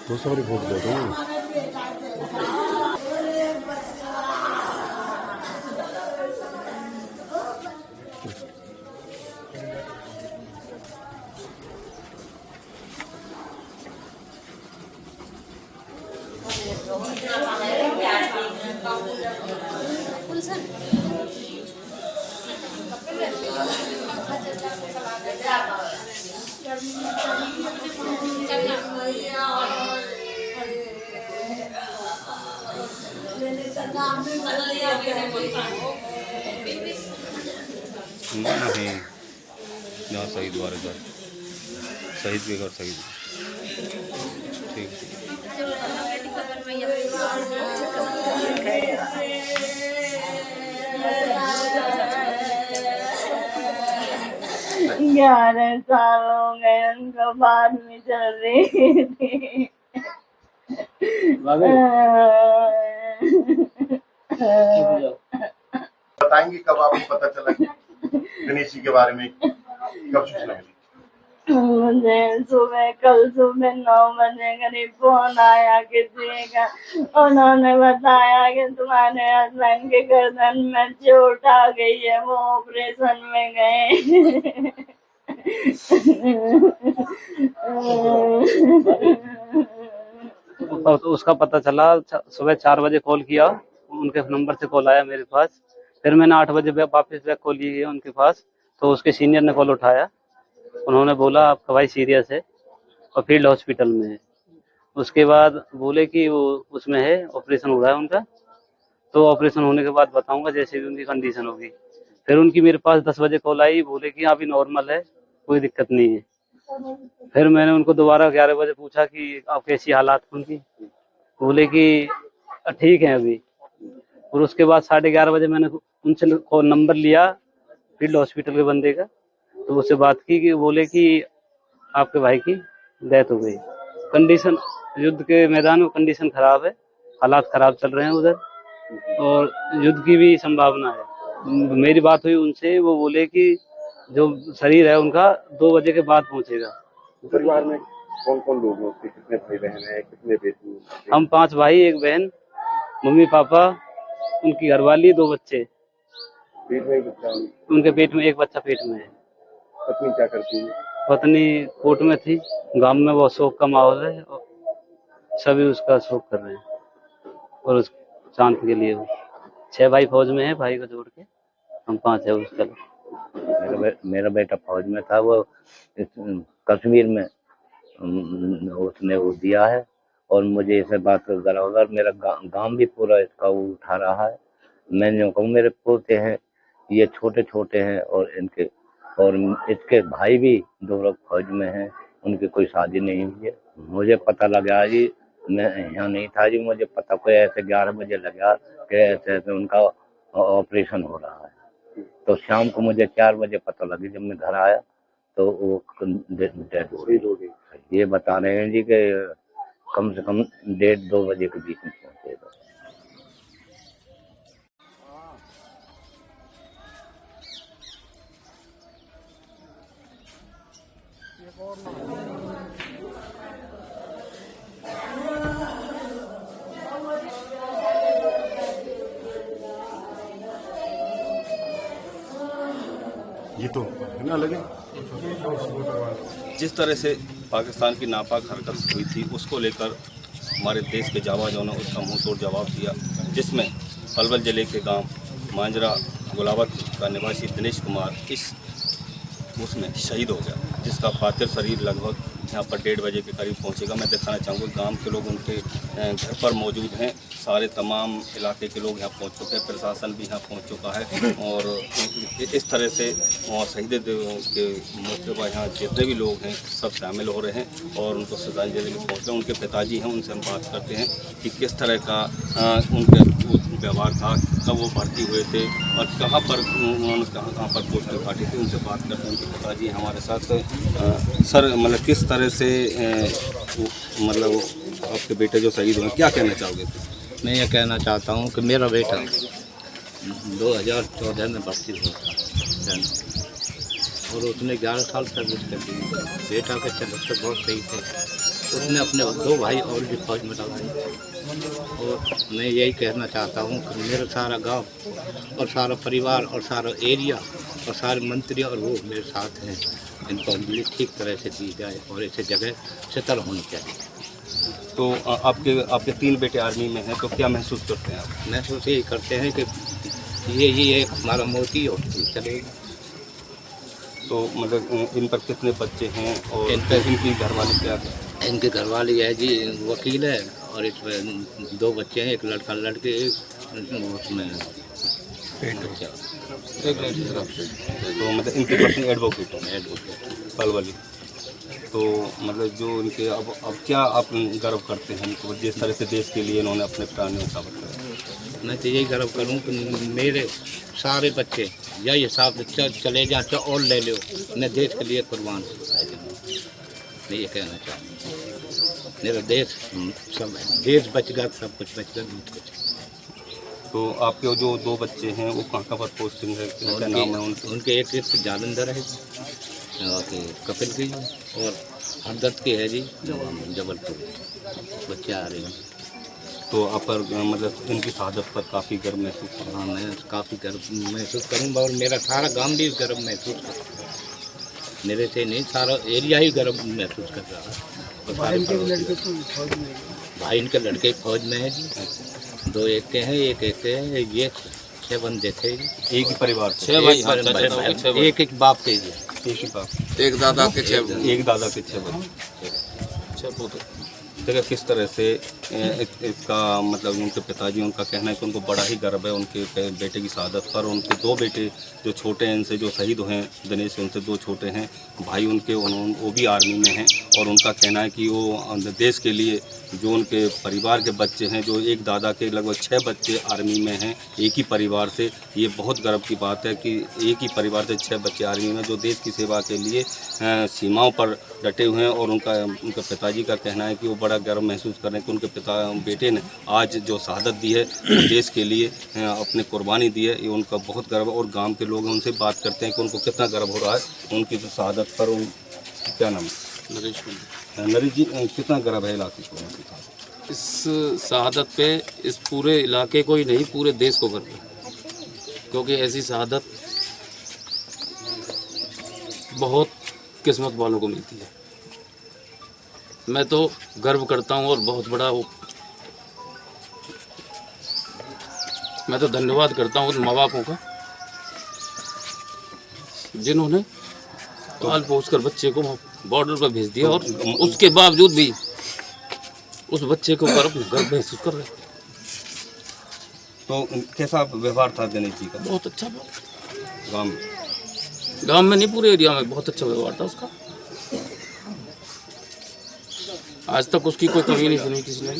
दूसरा बारी वोट दे दो। नहीं यहाँ शहीद वाले घर, शहीद के घर शहीद। ठीक है। 11 साल हो गए उनको बाद में चल रही थी। बताएंगे कब आपको पता चला गणेश जी के बारे में, कब सूचना मिली? मुझे कल सुबह 9 बजे करीब फोन आया किसी का। उन्होंने बताया कि तुम्हारे हस्बैंड के गर्दन में चोट आ गई है, वो ऑपरेशन में गए। तो उसका पता चला सुबह 4 बजे कॉल किया, उनके नंबर से कॉल आया मेरे पास। फिर मैंने 8 बजे वापस बैक कॉल की उनके पास, तो उसके सीनियर ने कॉल उठाया। उन्होंने बोला आपका भाई सीरियस है और फील्ड हॉस्पिटल में है। उसके बाद बोले कि वो उसमें है, ऑपरेशन हो रहा है उनका, तो ऑपरेशन होने के बाद बताऊंगा जैसे भी उनकी कंडीशन होगी। फिर उनकी मेरे पास 10 बजे कॉल आई, बोले कि अभी नॉर्मल है, कोई दिक्कत नहीं है। फिर मैंने उनको दोबारा 11 बजे पूछा कि आप कैसी हालात उनकी, बोले कि ठीक है अभी। और उसके बाद 11:30 बजे मैंने उनसे नंबर लिया फील्ड हॉस्पिटल के बंदे का, तो उससे बात की कि बोले कि आपके भाई की डेथ हो गई। कंडीशन युद्ध के मैदान में कंडीशन खराब है, हालात खराब चल रहे हैं उधर, और युद्ध की भी संभावना है। मेरी बात हुई उनसे, वो बोले कि जो शरीर है उनका 2 बजे के बाद पहुंचेगा। परिवार में कौन कौन लोग हैं उसके, कितने भाई बहन है, कितने बेटी? हम 5 भाई, 1 बहन, मम्मी पापा, उनकी घरवाली, 2 बच्चे। पेट में बच्चा? उनके पेट में 1 बच्चा पेट में है। पत्नी क्या करती है? पत्नी कोर्ट में थी। गांव में बहुत शोक का माहौल है और सभी उसका शोक कर रहे हैं, और उस शांत के लिए 6 भाई फौज में है, भाई को जोड़ के हम 5 है उसका। मेरा बेटा फौज में था, वो कश्मीर में उसने वो दिया है, और मुझे इसे बात बराबर मेरा गांव भी पूरा इसका वो उठा रहा है। मैं जो कहूँ मेरे पोते हैं, ये छोटे छोटे हैं, और इसके भाई भी 2 लोग फौज में हैं, उनकी कोई शादी नहीं हुई है। मुझे पता लगा जी, मैं यहाँ नहीं था जी, मुझे पता कोई ऐसे 11 बजे लगा कि ऐसे उनका ऑपरेशन हो रहा है। तो शाम को मुझे 4 बजे पता लगी, जब मैं घर आया तो वो डेड हो गई। ये बता रहे हैं जी कि कम से कम 1:30-2 बजे के बीच में पहुंचेगा। ये तो है ना लगे। जिस तरह से पाकिस्तान की नापाक हरकत हुई थी, उसको लेकर हमारे देश के जाबाजों ने उसका मुंहतोड़ जवाब दिया, जिसमें पलवल जिले के गांव मांजरा गुलावत का निवासी दिनेश कुमार उसमें शहीद हो गया, जिसका पार्थिव शरीर लगभग यहाँ पर 1:30 बजे के करीब पहुँचेगा। मैं दिखाना चाहूँगा गांव के लोग उनके घर पर मौजूद हैं, सारे तमाम इलाके के लोग यहाँ पहुँच चुके हैं, प्रशासन भी यहाँ पहुँच चुका है, और इस तरह से शहीद के मौके पर यहाँ जितने भी लोग हैं सब शामिल हो रहे हैं और उनको श्रद्धांजलि पहुँच रहे हैं। उनके पिताजी हैं, उनसे हम बात करते हैं कि किस तरह का उनके व्यवहार था, कब वो भर्ती हुए थे और कहाँ पर उन्होंने कहाँ पर पोस्टर काटी थी, उनसे बात करते हैं। उनके पिताजी हमारे साथ। सर मतलब किस तरह से मतलब आपके बेटे जो शहीद हुए, क्या कहना चाहोगे? मैं ये कहना चाहता हूँ कि मेरा बेटा 2014 में भर्ती हुआ था और उसने 11 साल सर्विस कर दी। बेटा के चरित्र बहुत सही थे। उसने अपने 2 भाई और भी फौज में लगाए। और मैं यही कहना चाहता हूँ कि मेरा सारा गांव और सारा परिवार और सारा एरिया और सारे मंत्री और वो मेरे साथ हैं। इनको मिली ठीक तरह से दी जाए और ऐसे जगह सेटल होनी चाहिए। तो आपके 3 बेटे आर्मी में हैं, तो क्या महसूस करते हैं आप? महसूस यही करते हैं कि ये एक हमारा मोती और चलेगा। तो मतलब इन पर कितने बच्चे हैं और इनकी घरवाली क्या है? इनके घरवाली है जी वकील है और इसमें 2 बच्चे हैं, एक लड़का लड़के, एक उसमें बच्चा। तो मतलब इनके पत्नी एडवोकेट है, पलवली। तो मतलब जो इनके अब क्या आप गर्व करते हैं इनको, जिस तरह से देश के लिए इन्होंने अपने प्राण न्यौछावर किया? मैं तो यही गर्व करूं कि मेरे सारे बच्चे यही हिसाब से चले जाए और ले लो, मैं देश के लिए कुर्बान हूं। मैं ये कहना चाहता हूँ मेरा देश सब है, देश बच गया, सब कुछ बच गया, बहुत कुछ। तो आपके जो 2 बच्चे हैं वो कहाँ पर पोस्टिंग है, क्या नाम है उनके? एक जालंधर है कपिल की और हरदत्त की है जी जबलपुर। बच्चे आ रहे हैं। तो आप पर मतलब इनकी शहादत पर काफ़ी गर्व महसूस कर रहा हूँ। हाँ, मैं काफ़ी गर्व महसूस करूँगा और मेरा सारा गांव भी गर्व महसूस कर रहा है। मेरे से नहीं, सारा एरिया ही गर्व महसूस कर रहा है। भाई इनके लड़के फौज में है जी। 2 एक के हैं, एक के हैं। ये 6 बंदे थे। एक ही परिवार, 6 भाई, एक बाप के जी। एक ही बाप, एक दादा के 6 एक दादा के 6 बच्चे। देखिए किस तरह से इसका मतलब उनके पिताजी, उनका कहना है कि उनको बड़ा ही गर्व है उनके बेटे की शहादत पर। उनके 2 बेटे जो छोटे हैं, इनसे जो शहीद हुए हैं, दिनेश उनसे 2 छोटे हैं भाई उनके, वो भी आर्मी में हैं। और उनका कहना है कि वो देश के लिए जो उनके परिवार के बच्चे हैं, जो एक दादा के लगभग 6 बच्चे आर्मी में हैं एक ही परिवार से, ये बहुत गर्व की बात है कि एक ही परिवार से 6 बच्चे आर्मी में जो देश की सेवा के लिए सीमाओं पर डटे हुए हैं। और उनके पिताजी का कहना है कि वो बड़ा गर्व महसूस कर रहे हैं कि उनके बेटे ने आज जो शहादत दी है देश के लिए अपने कुर्बानी दी है, ये उनका बहुत गर्व है। और गांव के लोग उनसे बात करते हैं कि उनको कितना गर्व हो रहा है उनकी शहादत पर। क्या नाम है? नरेश जी, कितना गर्व है इलाके को उनकी शहादत? इस शहादत पे इस पूरे इलाके को ही नहीं, पूरे देश को गर्व है, क्योंकि ऐसी शहादत बहुत किस्मत वालों को मिलती है। मैं तो गर्व करता हूँ और बहुत बड़ा मैं तो धन्यवाद करता हूँ उन माँ बापों का जिन्होंने पाल पोस कर बच्चे को बॉर्डर पर भेज दिया और उसके बावजूद भी उस बच्चे को गर्व महसूस कर रहे। तो कैसा व्यवहार था दिनेश जी का? बहुत अच्छा गाँव में नहीं, पूरे एरिया में बहुत अच्छा व्यवहार था उसका। आज तक उसकी कोई कमी नहीं सुनी किसी ने।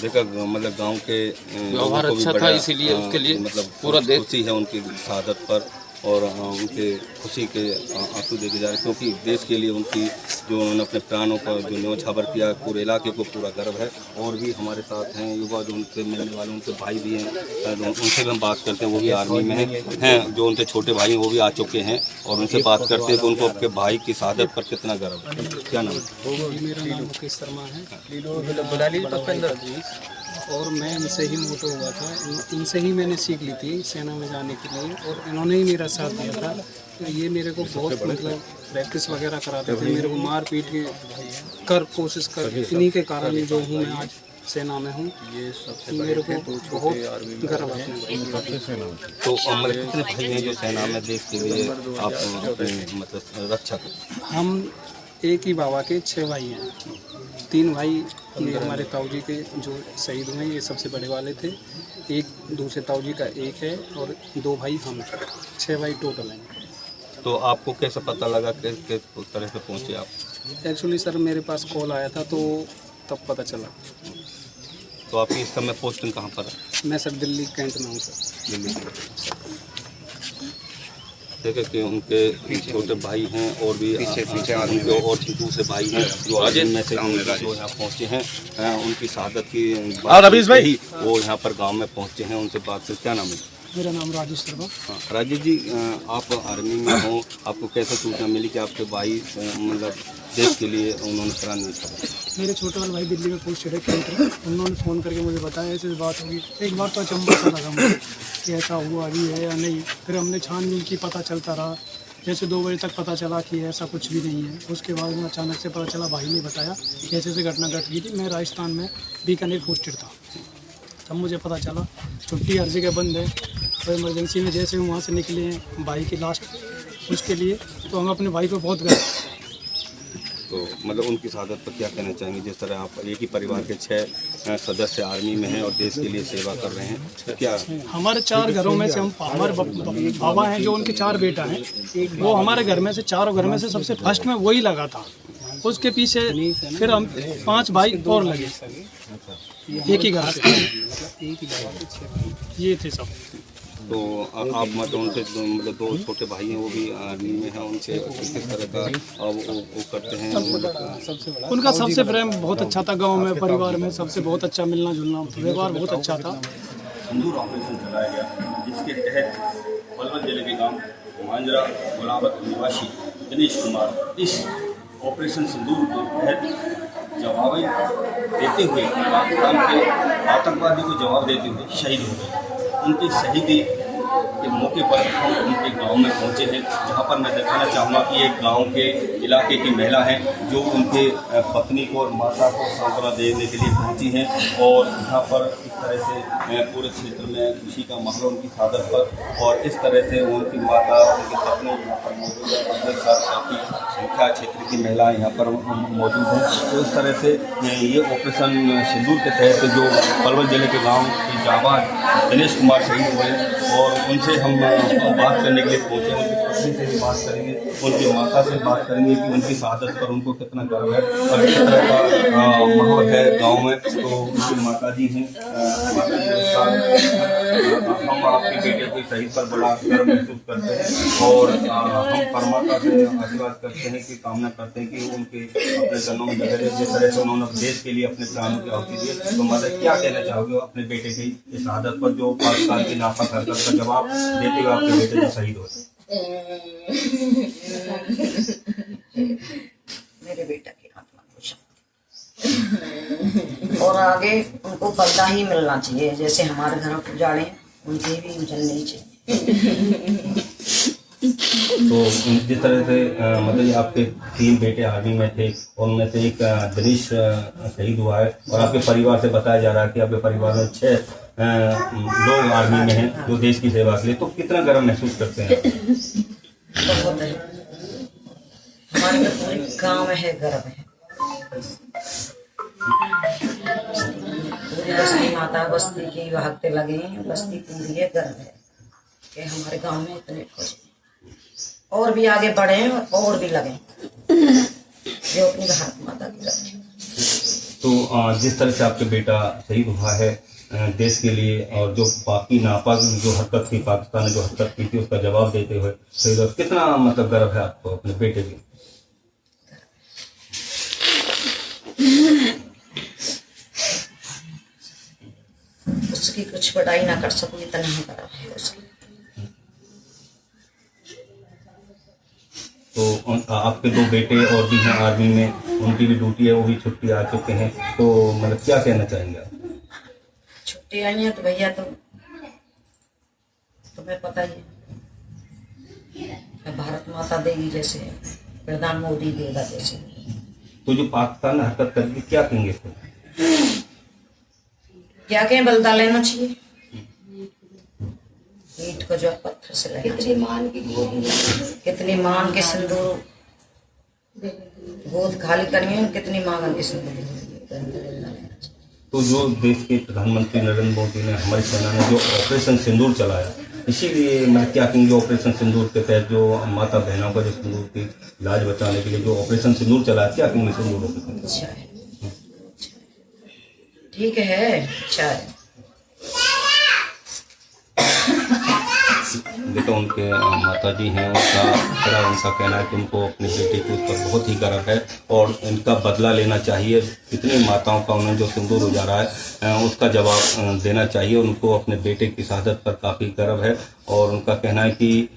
देखा मतलब गांव के व्यवहार अच्छा था, इसीलिए उसके लिए मतलब पूरा देश खुशी है उनकी शहादत पर। और उनके खुशी के आंसू देखे जा रहे हैं क्योंकि देश के लिए उनकी जो उन्होंने अपने प्राणों का जो न्यौछावर किया, पूरे इलाके को पूरा गर्व है। और भी हमारे साथ हैं युवा जो उनसे मिलने वाले, उनके भाई भी हैं, उनसे भी हम बात करते हैं। वो भी आर्मी में हैं, जो उनके छोटे भाई हैं वो भी आ चुके हैं और उनसे बात करते हैं कि उनको अपने भाई की शहादत पर कितना गर्व है। क्या नाम है? मेरा नाम मुकेश शर्मा है और मैं इनसे ही मोटो हुआ था। इनसे ही मैंने सीख ली थी सेना में जाने के लिए और इन्होंने ही मेरा साथ दिया था। तो ये मेरे को बहुत मतलब प्रैक्टिस वगैरह कराते थे, मेरे को मार पीट के कर कोशिश कर, इन्हीं के कारण ही जो हूँ मैं आज सेना में हूँ। ये मेरे को बहुत गर्व है। तो मतलब कितने भाई हैं जो सेना में देश के लिए आप मतलब रक्षा करते? हम एक ही बाबा के 6 भाई हैं। 3 भाई ये हमारे ताऊजी के जो शहीद हुए ये सबसे बड़े वाले थे। एक दूसरे ताऊजी का एक है और 2 भाई हम, 6 भाई टोटल हैं। तो आपको कैसे पता लगा कि किस तरह से पहुंचे आप? एक्चुअली सर मेरे पास कॉल आया था तो तब पता चला। तो आपकी इस समय पोस्टिंग कहाँ पर है? मैं सर दिल्ली कैंट में हूँ सर। दिल्ली की। देखे कि उनके छोटे भाई हैं और भी पीछे उनके और दूसरे भाई हैं जो राजेश में से जो यहाँ पहुँचे हैं उनकी शहादत की बात ही वो यहाँ पर गांव में पहुँचे हैं। उनसे बात कर, क्या नाम है? मेरा नाम राजेश शर्मा। हाँ राजेश जी, आप आर्मी में हो, आपको कैसे सूचना मिली कि आपके भाई मतलब देश के लिए उन्होंने प्राण नहीं छोड़ा? मेरे छोटे वाले भाई दिल्ली में पोस्टेड है कैंट में, उन्होंने फ़ोन करके मुझे बताया ऐसी बात होगी। एक बार तो अचंभा सा लगा मुझे कि ऐसा हुआ भी है या नहीं। फिर हमने छानबीन की, पता चलता रहा। जैसे 2 बजे तक पता चला कि ऐसा कुछ भी नहीं है। उसके बाद में अचानक से पता चला, भाई ने बताया कि ऐसे घटना घट गई थी। मैं राजस्थान में बीकानेर पोस्टेड था, तब मुझे पता चला। छुट्टी हर जगह बंद है, तो इमरजेंसी में जैसे वहाँ से निकले हैं भाई की लास्ट उसके लिए, तो हम अपने भाई को बहुत गर्व। तो मतलब उनकी शहादत पर क्या कहना चाहेंगे? जिस तरह आप एक ही परिवार के 6 सदस्य आर्मी में हैं और देश के लिए सेवा कर रहे हैं, तो क्या हमारे 4 घरों में से हम, हमारे बाबा हैं जो उनके 4 बेटा हैं, वो हमारे घर में से 4 घर में से सबसे फर्स्ट में वही लगा था। उसके पीछे फिर हम 5 भाई और लगे, एक ही घर से, ये थे सब। तो आप मतलब उनसे मतलब 2 छोटे भाई हैं, वो भी आर्मी में हैं, उनसे किस तरह का वो करते हैं? उनका सबसे प्रेम बहुत अच्छा था, गांव में परिवार में सबसे बहुत अच्छा मिलना जुलना व्यवहार बहुत अच्छा था। सिंदूर ऑपरेशन चलाया गया, जिसके तहत पलवल जिले के गांव मांजरा गुलाबत निवासी दिनेश कुमार इस ऑपरेशन सिंदूर के तहत जवाब देते हुए पाकिस्तान के आतंकवादी को जवाब देते हुए शहीद हो गए। उनकी शहीदी के मौके पर हम उनके गांव में पहुंचे हैं, जहां पर मैं दिखाना चाहूँगा कि एक गांव के इलाके की महिला है जो उनके पत्नी को और माता को सांत्वना देने के लिए पहुंची हैं। और यहाँ पर इस तरह से पूरे क्षेत्र में खुशी का माहौल उनकी शहादत पर, और इस तरह से उनकी माता उनकी पत्नी यहाँ पर मौजूद है, उनके साथ काफ़ी संख्या क्षेत्र की महिलाएँ यहाँ पर मौजूद हैं। तो इस तरह से ये ऑपरेशन सिंदूर के तहत जो पलवल जिले के गाँव के जाबाज दिनेश कुमार शहीद हुए, और उनसे हम बात करने के लिए पहुँचे। उनकी पत्नी से भी बात करेंगे, उनकी माता से बात करेंगे कि उनकी शहादत पर उनको कितना गर्व है और किस तरह का माहौल है गांव में। तो उनकी माता जी हैं, माता जी के साथ हम आपके बेटे को शहीद पर बड़ा गर्व महसूस करते हैं, और हम परमात्मा से आशीर्वाद करते हैं कि कामना करते हैं कि उनके अपने जन्मों में जगह दे। जिस तरह से उन्होंने देश के लिए अपने प्राणों की आहुति दी, तो माता क्या कहना चाहोगे अपने बेटे की इस शहादत पर, जो पाकिस्तान की नापाक हरकत का जवाब देते हुए आपके बेटे जो शहीद हुए? मेरे बेटा की आत्मा को शांति, और आगे उनको पर्दा ही मिलना चाहिए, जैसे हमारे घर में उजाड़े उनके भी उजलने चाहिए। तो जिस तरह से मतलब आपके 3 बेटे आर्मी में थे, और उनमें से एक दिनेश शहीद हुआ है, और आपके परिवार से बताया जा रहा है कि आपके परिवार में 6 लोग आर्मी में हैं जो देश की सेवा के लिए, तो कितना गर्व महसूस करते हैं? बहुत है, हमारे पूरे गांव में है, गर्व है। पूरी बस्ती माता बस्ती की भागते लगे हैं, बस्ती पूरी है, गर्व है कि हमारे गांव में इतने फौज और भी आगे बढ़े हैं और भी लगे जो अपनी भारत माता की रखे। तो जिस तरह से आपके बेटा शहीद हुआ है देश के लिए, और जो बाकी नापाक जो हरकत थी, पाकिस्तान ने जो हरकत की थी उसका जवाब देते हुए शहीद हुआ, कितना मतलब गर्व है आपको अपने बेटे की? उसकी कुछ बढ़ाई ना कर सकूं, इतना ही गर्व है उसकी। तो आपके 2 बेटे और भी हैं आर्मी में, उनकी भी ड्यूटी है, वो भी छुट्टी आ चुके हैं, तो मतलब क्या कहना चाहेंगे आप? छुट्टी आई है तो भैया तो तुम्हें पता ही है, भारत माता देगी जैसे प्रधान मोदी देगा जैसे। तो जो पाकिस्तान ने हरकत कर दी, क्या कहेंगे इसको? क्या कहें, बदला लेना चाहिए। ईंट को जो पत्थर से लगा, कितनी मान के सिंदूर गोद खाली करिए, कितनी मांग के सिंदूर। तो जो देश के प्रधानमंत्री नरेंद्र मोदी ने, हमारी सेना ने जो ऑपरेशन सिंदूर चलाया, इसीलिए मैं क्या कहेंगे, ऑपरेशन सिंदूर के तहत जो माता बहनों का जो सिंदूर की लाज बचाने के लिए जो ऑपरेशन सिंदूर चलाया, क्या कहेंगे सिंदूर ऑपरेशन? ठीक है, अच्छा है। देखो उनके माताजी हैं, उनका कहना है कि उनको अपने बेटे के ऊपर बहुत ही गर्व है और इनका बदला लेना चाहिए। कितनी माताओं का उन्हें जो सिंदूर उजाड़ा है उसका जवाब देना चाहिए। उनको अपने बेटे की शहादत पर काफ़ी गर्व है और उनका कहना है कि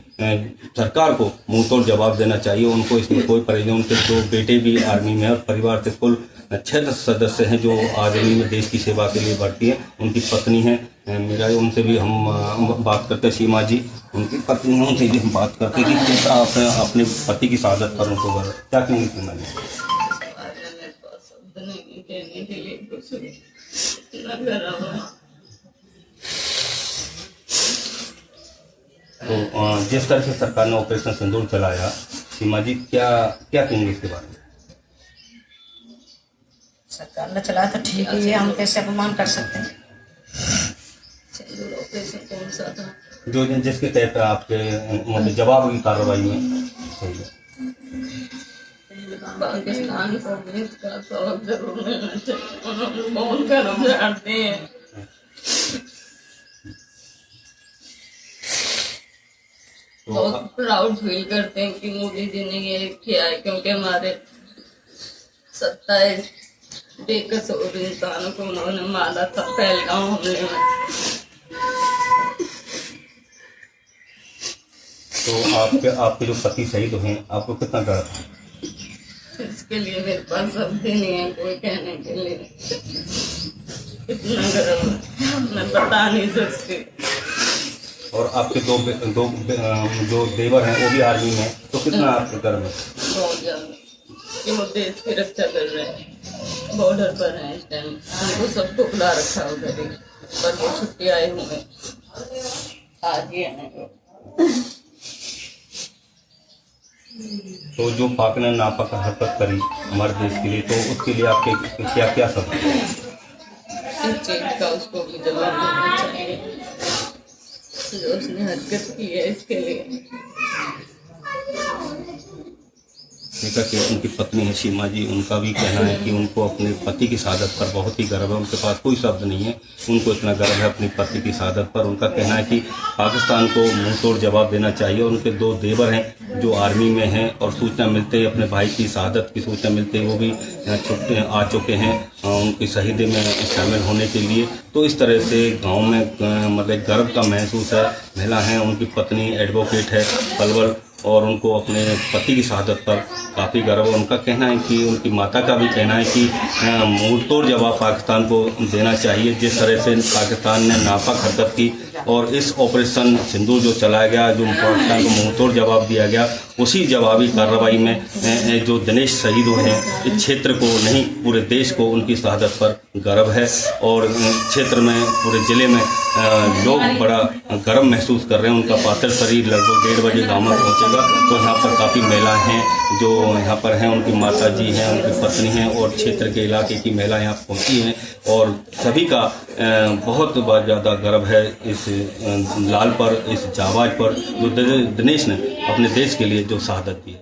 सरकार को मुंह तोड़ जवाब देना चाहिए। उनको इसमें कोई परहेज नहीं। उनके दो बेटे भी आर्मी में और परिवार के कुल 6 सदस्य हैं जो आर्मी में देश की सेवा के लिए भर्ती है। उनकी पत्नी है मीरा, उनसे भी हम बात करते हैं। सीमा जी उनकी पत्नी है, उनसे भी हम बात करते हैं कि कैसा अपने पति की शहादत पर उनको गर्व, क्या कहेंगे सीमा जी? तो जिस तरह से सरकार ने ऑपरेशन सिंदूर चलाया, सीमा जी क्या क्या कहेंगे इसके बारे में? सरकार ने चलाया तो ठीक ही है, हम कैसे अपमान कर सकते हैं। सिंदूर ऑपरेशन कौन सा था? जो जिसके तहत आपके मतलब जवाब की कार्रवाई में सही है। पाकिस्तान को भी इसका सबक जरूर मिलना चाहिए। उन्होंने बहुत गर्व जानते हैं। बहुत प्राउड फील करते हैं कि मोदी जी ने ये किया है, क्योंकि हमारे 27 बेकसूर इंसानों को उन्होंने मारा था पहलगाम हमले में। तो आपके जो पति शहीद हुए आपको कितना डर था? इसके लिए मेरे पास शब्द ही नहीं है कोई कहने के लिए। इतना गर्व मैं बता नहीं सकती। और आपके दो जो देवर हैं वो भी आर्मी में, तो कितना आपके गर्व है? बहुत ज्यादा कि वो देश की रक्षा कर रहे हैं, बॉर्डर पर हैं इस टाइम। उनको सबको बुला रखा उधर ही, पर वो छुट्टी आए हुए आज ही आए। तो जो पाक ने नापाक हरकत करी हमारे देश के लिए, तो उसके लिए आपके क्या क्या सब इस चीज का उसको भी जवाब देना चाहिए जो उसने हरकत की है। इसके लिए देखा कि उनकी पत्नी है सीमा जी, उनका भी कहना है कि उनको अपने पति की शहादत पर बहुत ही गर्व है। उनके पास कोई शब्द नहीं है, उनको इतना गर्व है अपनी पति की शहादत पर। उनका कहना है कि पाकिस्तान को मुंह तोड़ जवाब देना चाहिए। उनके 2 देवर हैं जो आर्मी में हैं और सूचना मिलते ही अपने भाई की शहादत की सूचना मिलते ही वो भी आ चुके हैं उनकी शहीदी में शामिल होने के लिए। तो इस तरह से गाँव में मतलब गर्व का महसूस है। महिला हैं, उनकी पत्नी एडवोकेट है पलवल, और उनको अपने पति की शहादत पर काफ़ी गर्व है। उनका कहना है कि उनकी माता का भी कहना है कि मुंह तोड़ जवाब पाकिस्तान को देना चाहिए। जिस तरह से पाकिस्तान ने नापाक हरकत की और इस ऑपरेशन सिंदूर जो चलाया गया, जो पाकिस्तान को मुंह तोड़ जवाब दिया गया, उसी जवाबी कार्रवाई में जो दिनेश शहीद हुए हैं, इस क्षेत्र को नहीं पूरे देश को उनकी शहादत पर गर्व है। और क्षेत्र में पूरे ज़िले में लोग बड़ा गर्व महसूस कर रहे हैं। उनका पार्थिव शरीर लगभग 1:30 बजे गाँव में पहुँचेगा। तो यहाँ पर काफ़ी महिलाएं हैं जो यहाँ पर हैं, उनकी माता जी हैं, उनकी पत्नी हैं और क्षेत्र के इलाके की महिला यहाँ पहुँची हैं और सभी का बहुत ज़्यादा गर्व है इस लाल पर, इस जाबाज पर जो दिनेश ने अपने देश के लिए जो शहादत दी है।